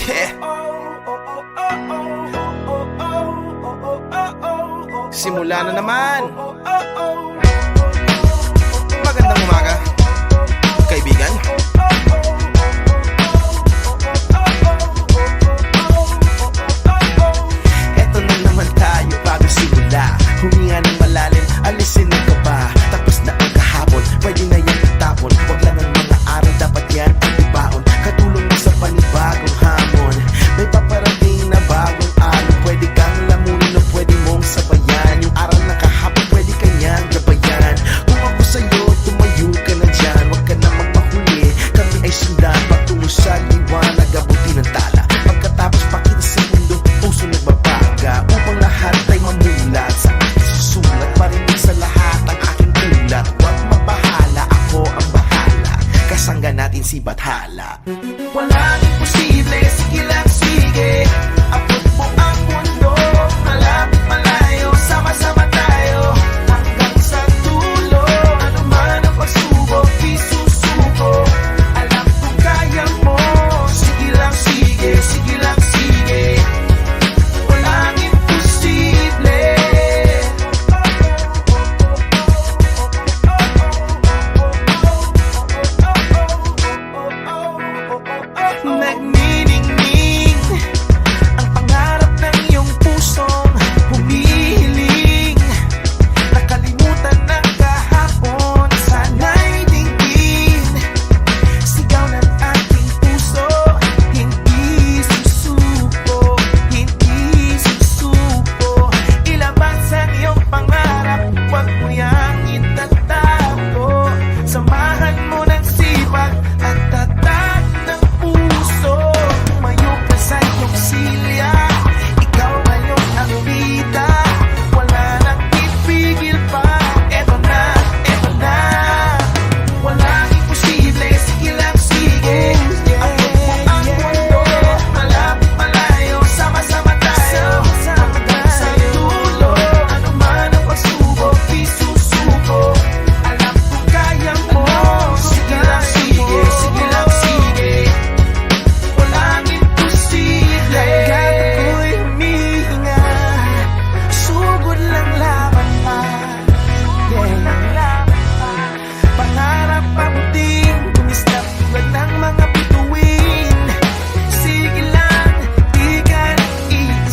Yeah. Simula na naman. Magandang umaga, kaibigan. Eto na naman tayo bago simula. Huminga ng malalim, alisin ang kaba. Tapos na ang kahapon, pwede na yan itapon. Huwag lang ang mga araw, dapat yan ang ibaon. Katulong mo sa panibagong hamon. May paparating na bagong alon. Pwede kang lamunin o pwede mong sabayan. Yung araw na kahapon, pwede kanyang gabayan. Kung ako sa'yo, tumayo ka na dyan. Huwag ka na magpahuli, kami ay sundan. Patungo sa liwanag, abutin ng tala. Pagkatapos pakita sa mundo, puso nagbabaga. Upang lahat ay mamulat sa aking susulat. Marinig sa lahat ang aking ulat. Huwag mabahala, ako ang bahala. Kasangga natin si Bathala. Walang imposible.